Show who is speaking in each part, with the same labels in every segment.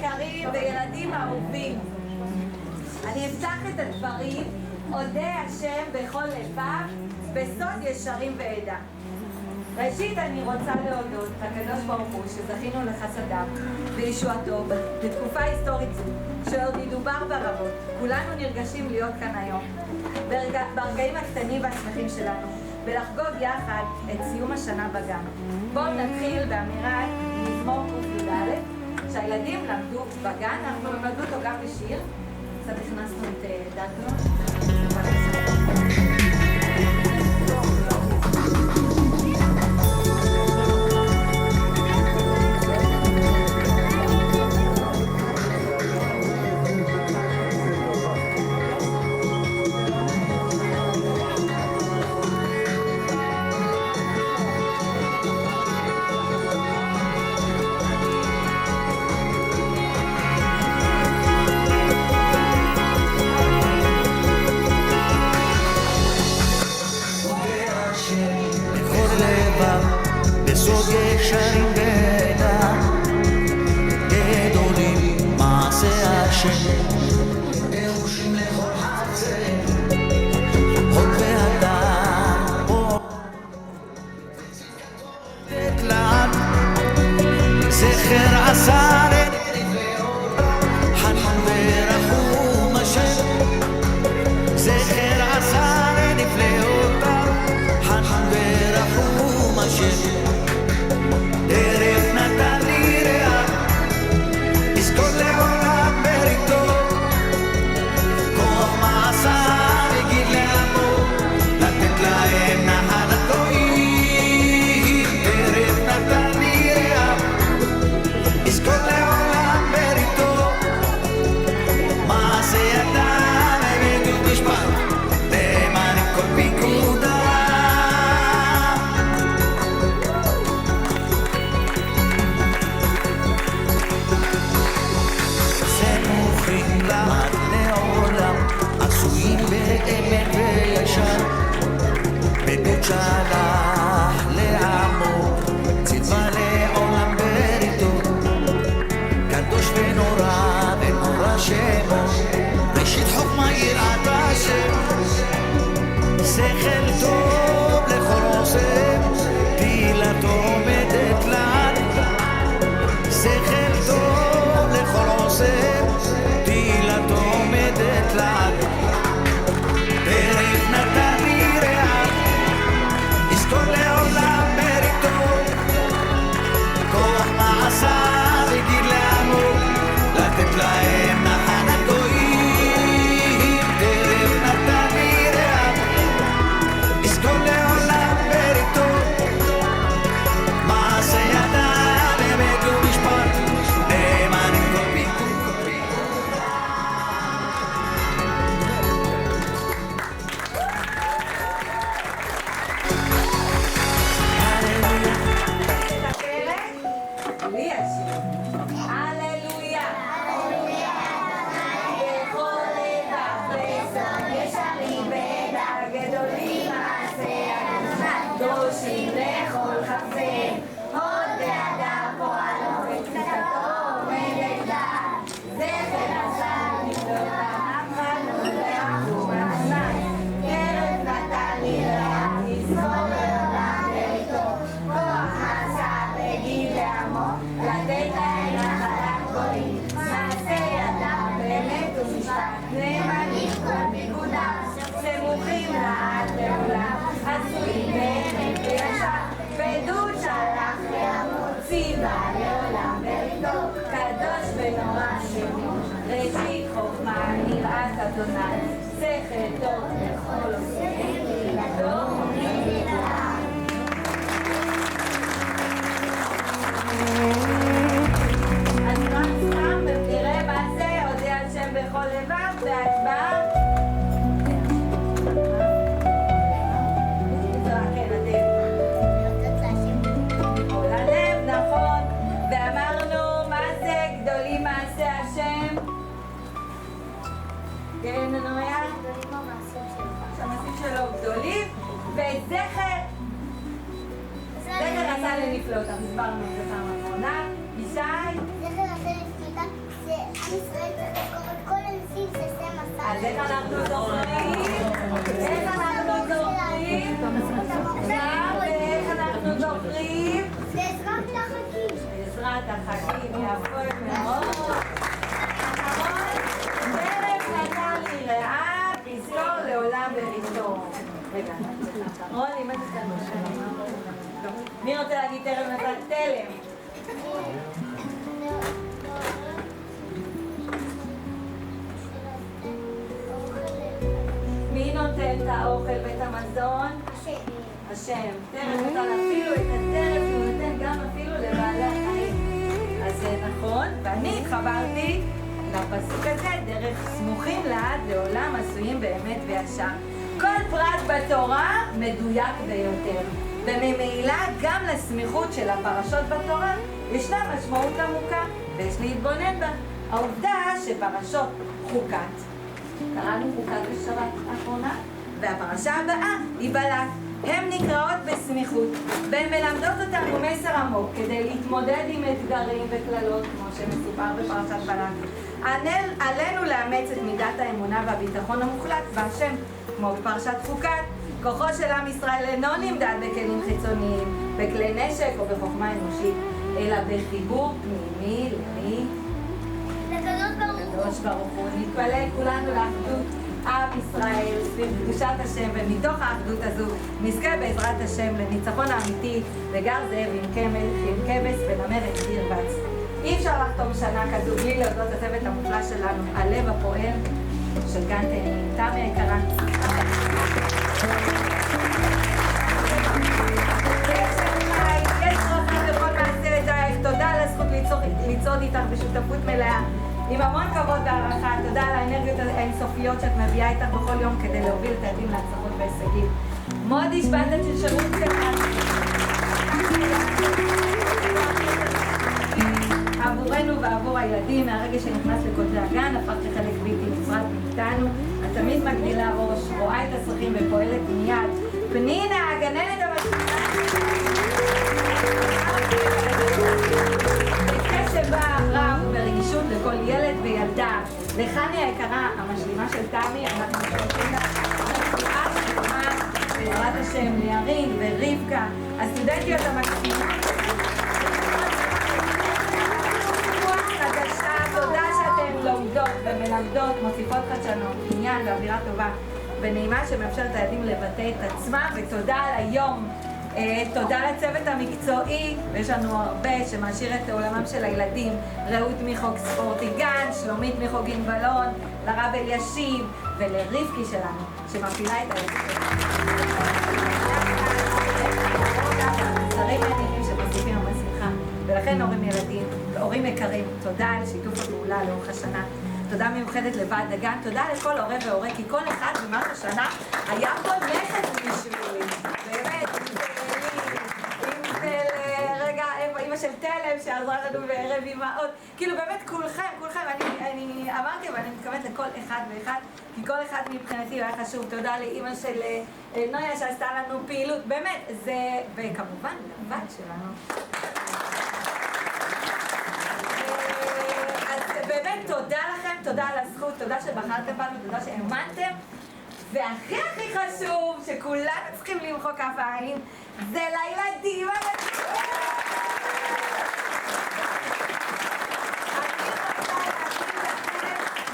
Speaker 1: יקרים וילדים אהובים, אני אפתח את הדברים, אודה השם בכל לבב, בסוד ישרים ועדה. ראשית אני רוצה להודות לקדוש ברוך הוא שזכינו לחסדיו וישועתו בתקופה היסטורית זו, שעוד ידובר בה רבות. כולנו נרגשים להיות כאן היום, ברגעים הקטנים והשמחים שלנו, ולחגוג יחד את סיום השנה בגן. בואו נתחיל באמירת מזמור ק"ד, שהילדים למדו בגן, אנחנו למדו אותו גם בשיר. קצת הכנסנו את דקנו.
Speaker 2: ישרים ועדה, גדולים מעשי השם, דרושים לכל חצר, הוד והדר פה תתלעד, זכר עשה לנפלאות, חנון ורחום השם, זכר עשה לנפלאות, חנון ורחום השם. דרך נתן לי ריח, יזכור לעולם בריתו, כוח מעשה וגיל לעמו, לתת להם נחלת גויים. דרך נתן לי ריח, יזכור לעולם בריתו, מעשה ידם אמת ומשפט, נאמן עם כל פיקודה. באמת וישר, בדוד שלח לעמו, ציווה לעולם בריתו, קדוש ונורא ונורא שמו, ראשית חוכמה יראת השם, שכל טוב לכל עושה, תהילתו עומדת לעד, שכל טוב לכל עושה, תהילתו עומדת לעד. דרך נתן לי ריח, יזכור לעולם בריתו, כוח מעשה וגיל לעמו, לתת להם נחלת גויים. דרך נתן לי ריח, יזכור לעולם בריתו, מעשה ידם אמת ומשפט, נאמן עם כל פיקוד.
Speaker 1: בדוד שלח לעמו, ציווה לעולם בריתו, קדוש ונורא שמו, ראשית חוכמה יראת אדוני, שכל טוב לכל עושה, תהילתו עומדת לעד. אז רק סתם ונראה מה זה, אודה השם בכל לבב, בהצבעה. כן, נויה? שהמעשים שלו גדולים, וזכר עשה לנפלאות, הסברנו את זה פעם אחרונה. ישי?
Speaker 3: זכר עשה לנפלאות,
Speaker 1: אז איך אנחנו זוכרים? איך אנחנו זוכרים? ואיך אנחנו זוכרים?
Speaker 3: בעזרת החגים.
Speaker 1: בעזרת החגים, יפה מאוד. אחרון, דרך נתן לי רעה, פזכור לעולם בראשון. רגע, אחרון, אם את עושה משהו. מי רוצה להגיד תרם נתן? תלם. מי נותן את האוכל ואת המזון? השם. טרף נתן אפילו את הטרף, הוא נותן גם אפילו לבעלי החיים. אז זה נכון, ואני התחברתי לפסוק הזה, דרך סמוכים לעד לעולם עשויים באמת וישר. כל פרט בתורה מדויק ביותר, וממילא גם לסמיכות של הפרשות בתורה ישנה משמעות עמוקה, ויש להתבונן בה. העובדה שפרשות חוקת, קראנו חוקת בשבת האחרונה, והפרשה הבאה היא בלק. הן נקראות בסמיכות, והן מלמדות אותנו מסר עמוק כדי להתמודד עם אתגרים וכללות, כמו שמסופר בפרשת בלק. עלינו לאמץ את מידת האמונה והביטחון המוחלט בהשם, כמו בפרשת חוקת. כוחו של עם ישראל אינו נמדד בכלים חיצוניים, בכלי נשק או בחוכמה אנושית, אלא בחיבור פנימי למי? לקדוש ברוך הוא. נתפלל כולנו לאחדות עם ישראל סביב קדושת השם, ומתוך האחדות הזו נזכה בעזרת השם לניצחון האמיתי לגר זאב עם כבש ונמר את ירבץ. אי אפשר לחתום שנה כזו בלי להודות לצוות המופלא שלנו, הלב הפועל של גן תאנים. תמי היקרה, יש רוחים לכל מעשה ידייך. תודה על הזכות לצעוד איתך בשותפות מלאה עם המון כבוד והערכה. תודה על האנרגיות האינסופיות שאת מביאה איתך בכל יום כדי להוביל את הילדים להצלחות והישגים. מודי שבנדט של שירות שלנו עבורנו ועבור הילדים, מהרגע שנכנס לכותלי הגן הפך לחלק בלתי נפרד מאיתנו. את תמיד מגדילה ראש, רואה את הצרכים ופועלת מיד. פנינה, הגננת המשלימה, בקשב רב ורגישות לכל ילד וילדה. לחני היקרה, המשלימה של תמי, אנחנו שולחים לך רפואה שלמה בעזרת השם, לירין ורבקה, הסטודנטיות המקסימות. תודה שאתן לומדות ומלמדות, מוסיפות חדשנות, עניין ואווירה טובה ונעימה שמאפשרת לילדים לבטא את עצמם, ותודה על היום. תודה לצוות המקצועי, ויש לנו הרבה שמעשיר את עולמם של הילדים. רעות מחוג ספורטי גן, שלומית מחוגים בלון, לרב אלישיב ולרבקי שלנו שמפעילה את הילדים. שרים מעניינים שמוסיפים המון שמחה. ולכן הורים ילדים והורים יקרים, תודה על שיתוף הפעולה לאורך השנה. תודה מיוחדת לוועד הגן, תודה לכל הורה והורה, כי כל אחד במהלך השנה היה פה נכד בשבילי. באמת, אם זה רגע, אמא של תלם שעזרה לנו בערב אמהות, כאילו באמת כולכם, אני אמרתי, אבל אני מתכוונת לכל אחד ואחד, כי כל אחד מבחינתי היה חשוב. תודה לאמא של נויה שעשתה לנו פעילות, באמת, זה, וכמובן, לבת שלנו. באמת תודה לכם, תודה על הזכות, תודה שבחרתם בנו, תודה שהאמנתם, והכי הכי חשוב שכולנו צריכים למחוא כפיים זה לילדים. אני רוצה להגיד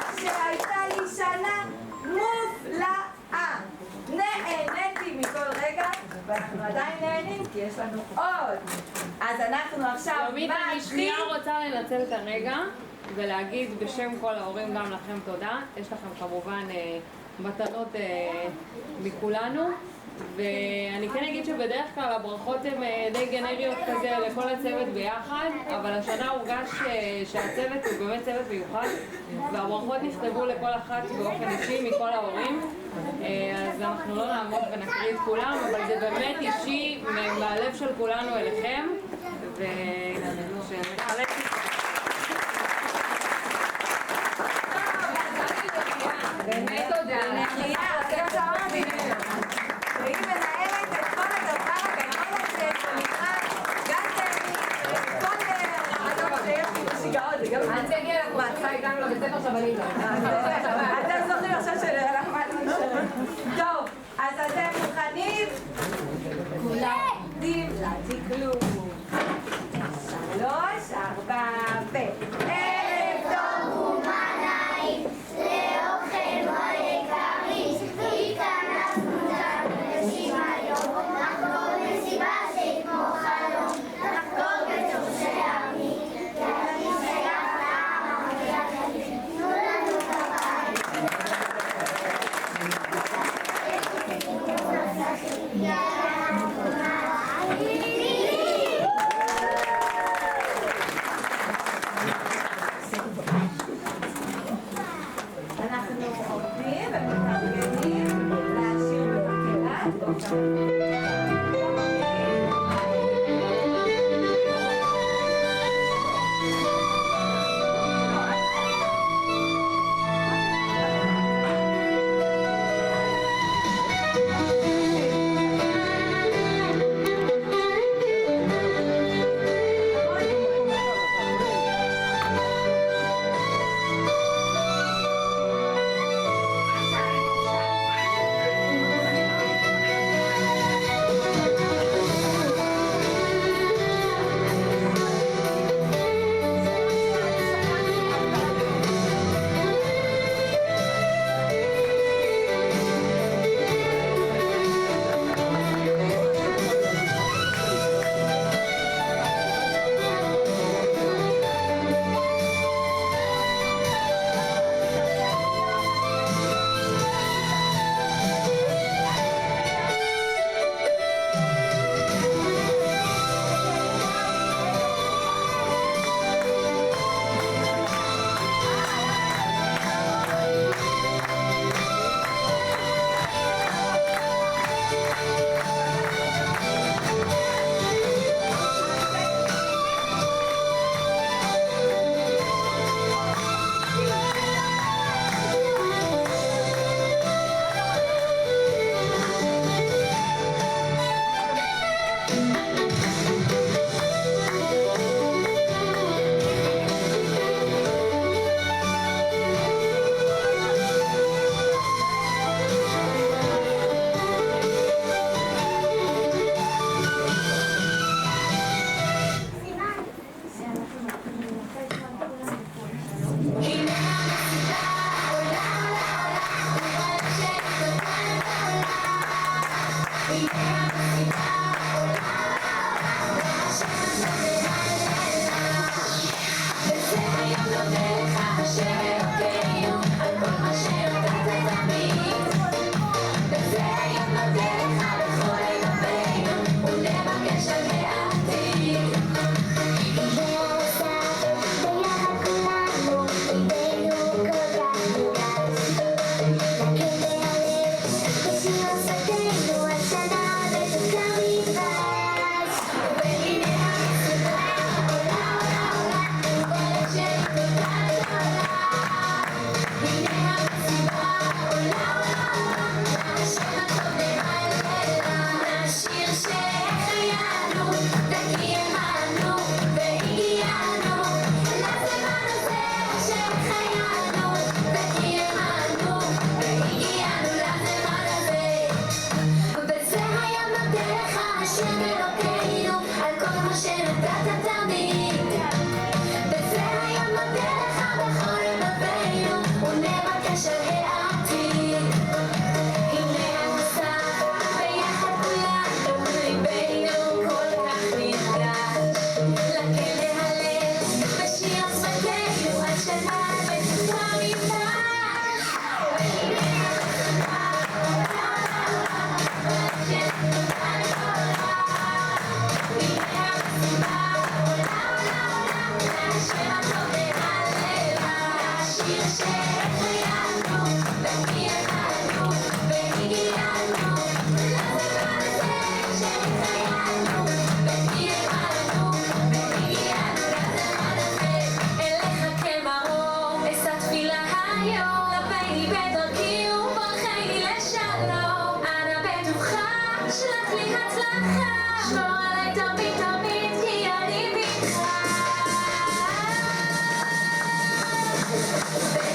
Speaker 1: לכם שהייתה לי שנה מופלאה. נהניתי מכל רגע, ואנחנו עדיין נהנים כי יש לנו עוד. אז אנחנו עכשיו
Speaker 4: שלומית, אני שנייה רוצה לנצל את הרגע ולהגיד בשם כל ההורים גם לכם תודה. יש לכם כמובן מתנות מכולנו, ואני כן אגיד שבדרך כלל הברכות הן די גנריות כזה לכל הצוות ביחד, אבל השנה הורגש שהצוות הוא באמת צוות מיוחד, והברכות נכתבו לכל אחת באופן אישי מכל ההורים, אז אנחנו לא נעמוד ונקריא את כולם, אבל זה באמת אישי מהלב של כולנו אליכם, ושנחלק
Speaker 1: באמת תודה. אתם שאמרתי, והיא מנהלת את כל הדבר הגדול הזה, שנקרא גן תאנים, כל הרעיון שיש לי בשיגעון.
Speaker 5: אל תגיע לך, בהתחלה הגענו לבית ספר שבלים.
Speaker 1: אתם זוכרים, חושב שלמדנו לשלם. טוב, אז אתם מוכנים? כולם עומדים, תקלו. 3, 4, ו... ערב טוב
Speaker 3: ומנעים, לאורחנו היקרים, התכנסנו למפגשים היום, נחגוג מסיבה שהיא כמו חלום, נחגוג בטוב של ימים, כי אני שייך לעם המחייך, תנו לנו כפיים.
Speaker 1: אנחנו עובדים ומתארגנים לשיר במקהלה.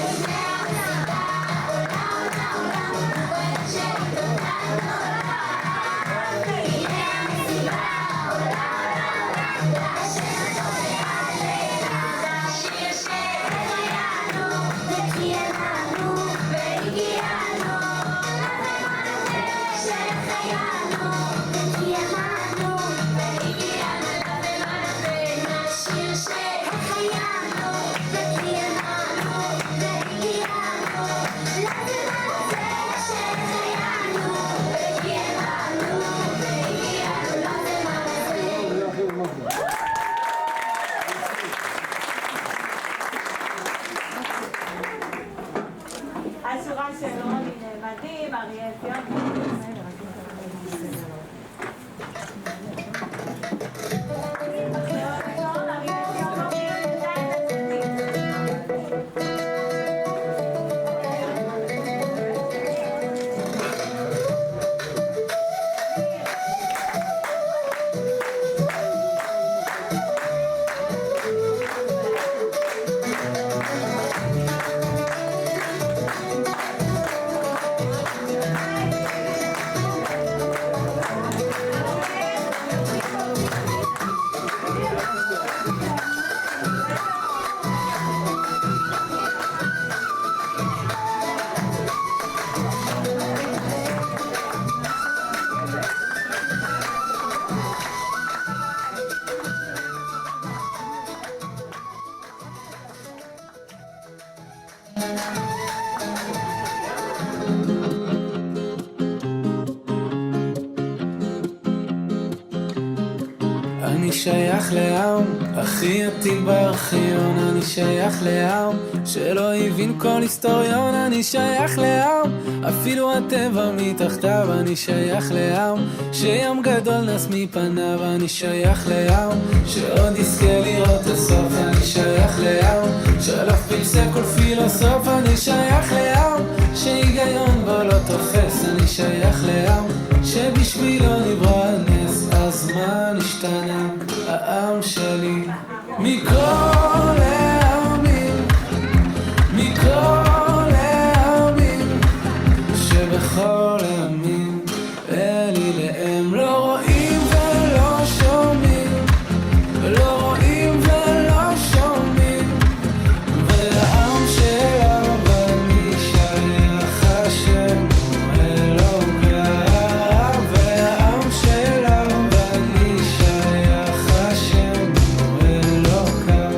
Speaker 3: Baby,
Speaker 1: מדהים, אריאל ציון.
Speaker 5: אני שייך לעם, הכי עתיק בארכיון. אני שייך לעם, שלא הבין כל היסטוריון. אני שייך לעם, אפילו הטבע מתחתיו. אני שייך לעם, שים גדול נס מפניו. אני שייך לעם, שעוד יזכה לראות הסוף. אני שייך לעם, שלף פלסה כל פילוסוף. אני שייך לעם, שהיגיון בו לא תופס. אני שייך לעם, שבשבילו נברא נס. אז מה נשתנה העם שלי מכל העמים, מכל העמים, שבכל העמים אלי להם לא רואים ולא שומעים, לא רואים ולא שומעים. ולעם שלנו אני שייך השם אלוקה. ולעם שלנו אני שייך השם אלוקה.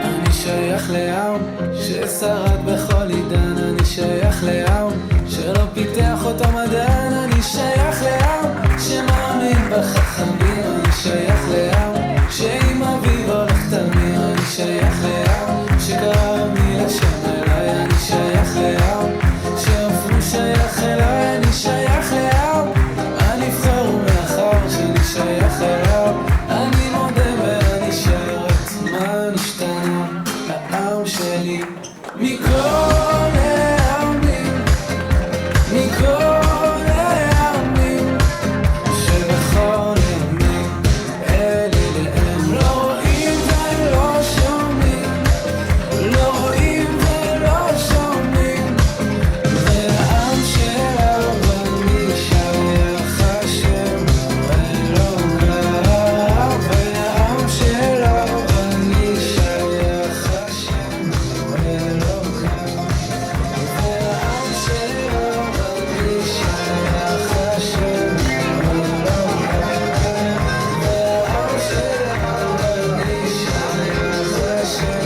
Speaker 5: אני שייך לעם ששרד בכל עידן. אני שייך לעם שלא פיתח אותו מדען. אני שייך לעם שמאמין בחכמים. אני שייך לעם שעם אביו הולך תמים. אני שייך לעם שקרא מלשם אליי. אני שייך לעם שאף הוא שייך אליי. אני שייך לעם הנבחר ומאחר שאני שייך אליו אני מודה ואני שרת. מה נשתנה העם שלי מכל העמים, מכל העמים, שבכל העמים אלי להם לא רואים ולא שומעים, לא רואים ולא שומעים. והעם שלנו אני שייך השם אלוקה. והעם שלנו אני שייך השם אלוקה. והעם שלנו אני שייך השם אלוקה. והעם שלנו אני שייך השם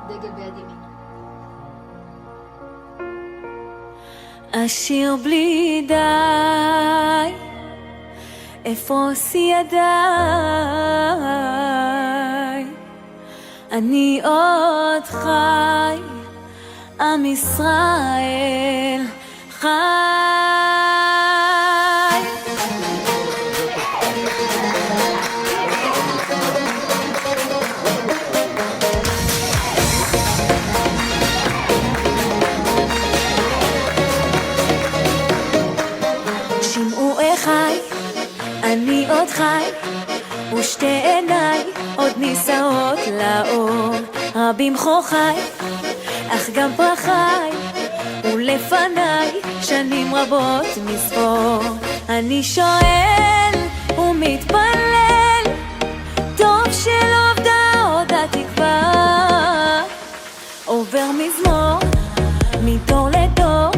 Speaker 6: דגל ביד ימין.
Speaker 7: אשיר בלי די, איפה עושי ידיי? אני עוד חי, עם ישראל חי. שמעו אחי, אני עוד חי, ושתי עיניי עוד נישאות לאור. רבים חוכי, אך גם פרחי, ולפניי שנים רבות מספור. אני שואל ומתפלל, טוב שלא עבדה עוד התקווה. עובר מזמור, מדור לדור,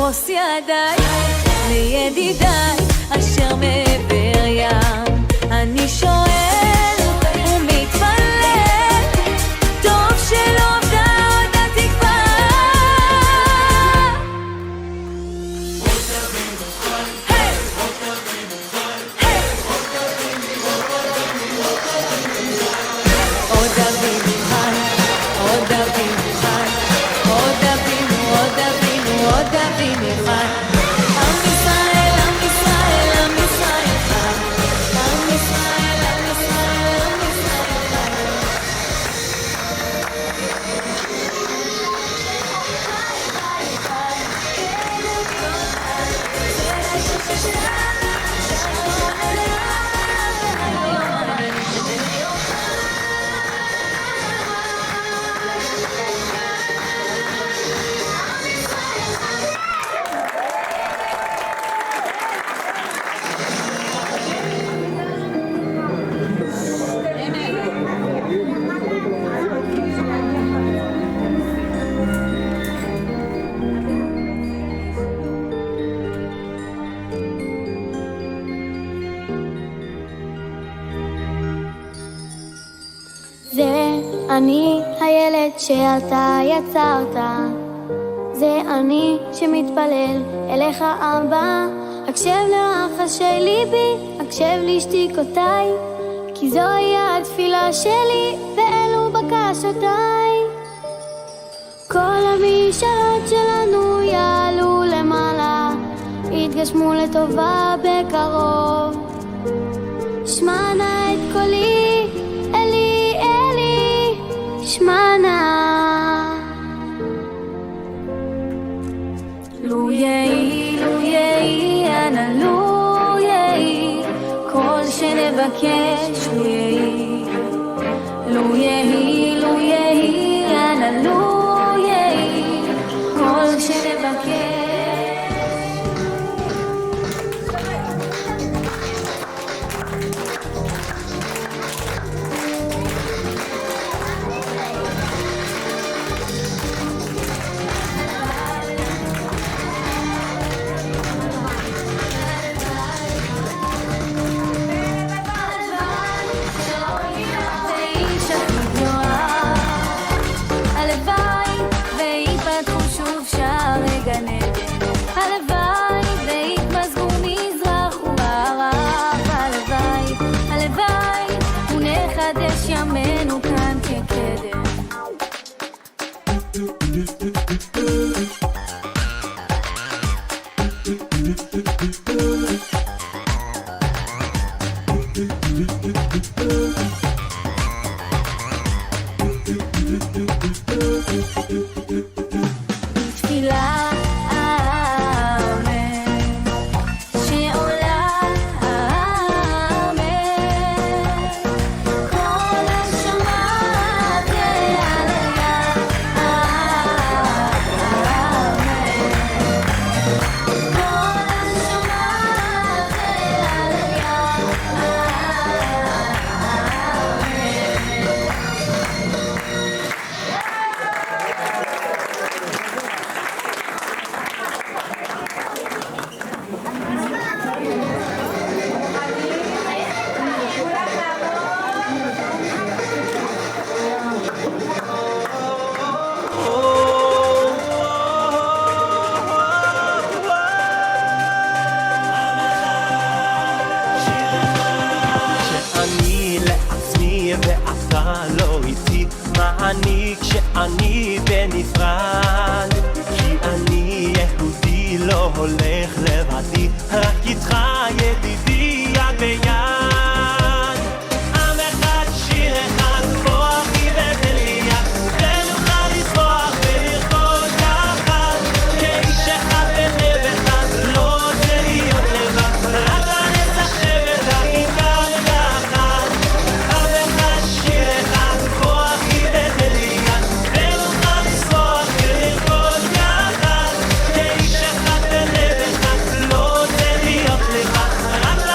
Speaker 7: כוס ידיי לידידיי אשר מעבר ים. אני שואל ומתפלל, טוב שלא עבדה עוד התקווה. עוד אבינו חי, עוד אבינו חי, עוד אבינו, עוד אבינו, עוד אבינו חי. עם ישראל, עם ישראל, עם ישראל חי. עם ישראל, עם ישראל, עם ישראל
Speaker 3: זה אני הילד שאתה יצרת, זה אני שמתפלל אליך אבא. הקשב לרחשי ליבי, הקשב לשתיקותיי, כי זוהי התפילה שלי ואלו בקשותיי. כל המשאלות שלנו יעלו למעלה, יתגשמו לטובה בקרוב. שמע נא את קולי, אלי אלי, שמע נא. לו יהי, לו יהי, אנא לו יהי, כל שנבקש לו יהי. לו יהי, לו יהי, אנא לו יהי, כל שנבקש. ימינו כאן כקדם. תפילה
Speaker 8: כשאני בנפרד, כי אני יהודי לא הולך לבדי, רק איתך ידידי יד ביד. עם אחד, שיר אחד, כוח יבטל לי יד, ונוכל לשמוח ולרקוד יחד, כאיש אחד בלב אחד, לא רוצה להיות לבד, רק לנצח שבט איתנו יחד. עם אחד, שיר אחד, כוח יבטל לי יד, ונוכל לשמוח ולרקוד יחד, כאיש אחד בלב אחד, לא רוצה להיות לבד, רק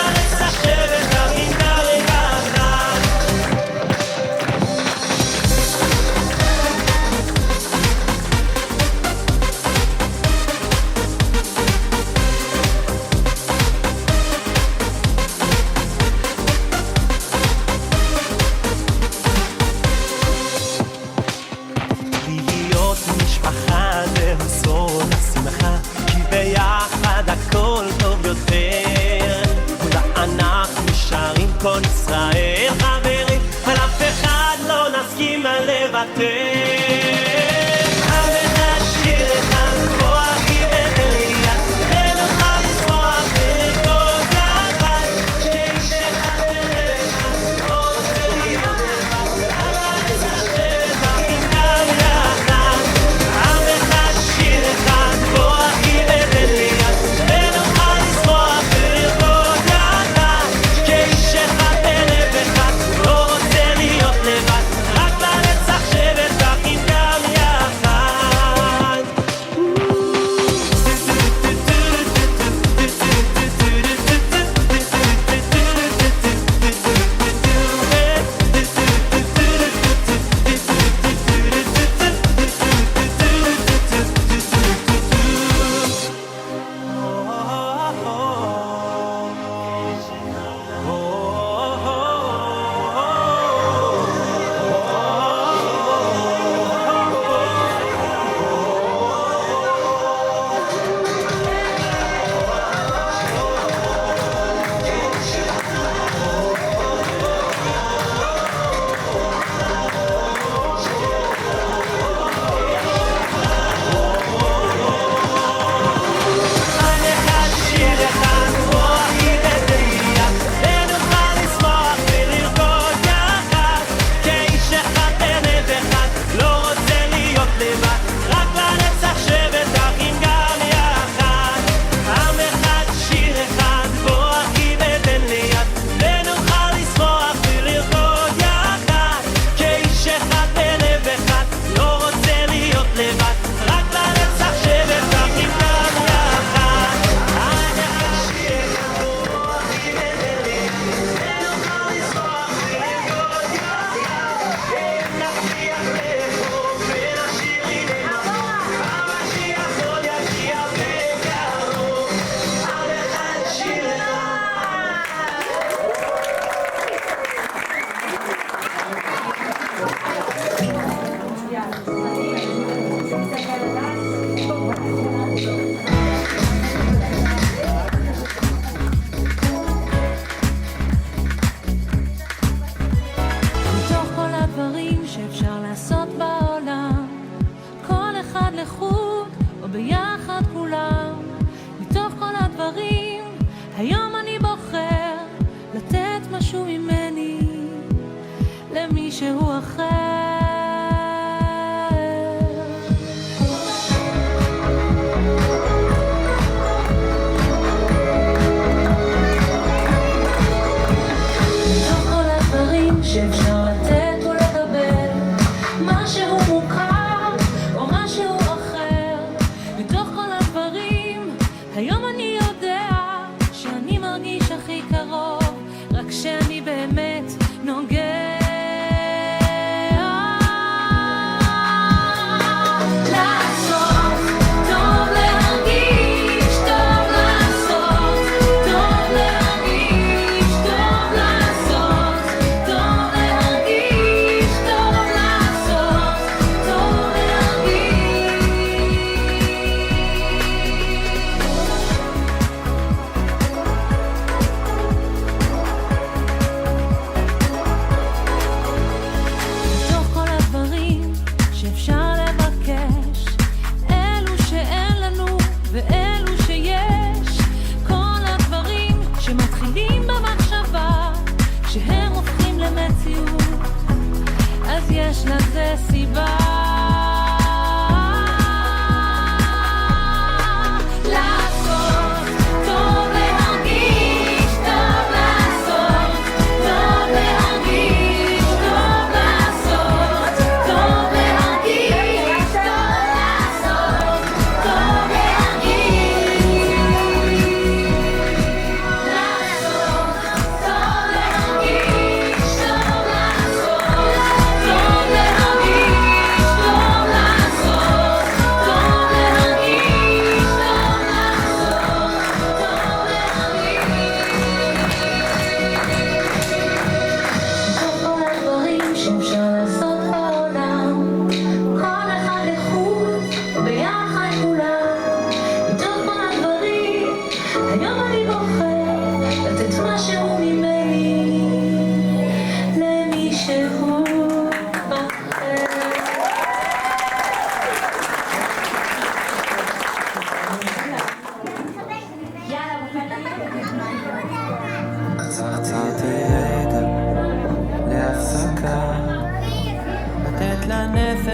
Speaker 8: ישראל חברים, על אף אחד לא נסכים לוותר.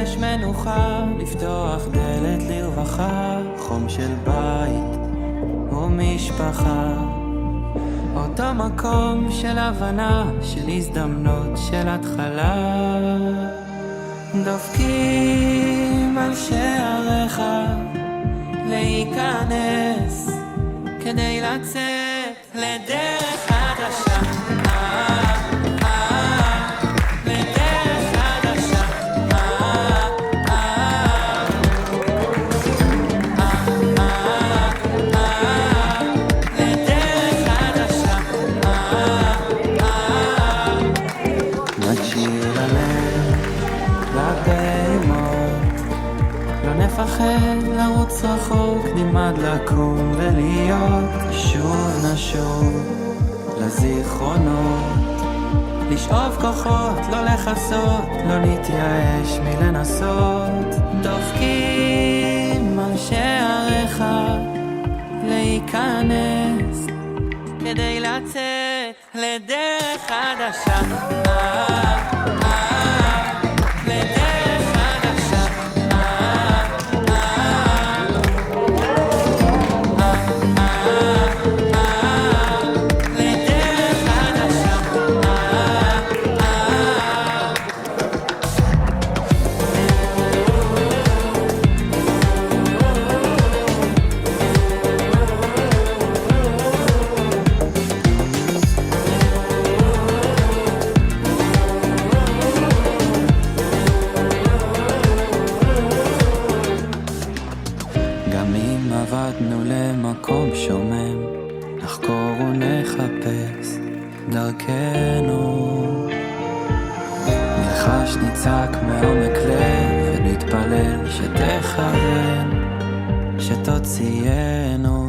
Speaker 5: שמש מנוחה, לפתוח דלת לרווחה, חום של בית ומשפחה. אותו מקום של הבנה, של הזדמנות, של התחלה. דופקים על שעריך להיכנס כדי לצאת לדרך חדשה. נפחד לרוץ רחוק, נלמד לקום ולהיות. שוב נשוב לזיכרונות, לשאוב כוחות, לא לחסות, לא נתייאש מלנסות. דופקים על שעריך להיכנס כדי לצאת לדרך חדשה. עבדנו למקום שומם, נחקור ונחפש דרכנו. נלחש נצעק מעומק לב ונתפלל שתכוון, שתוציאנו.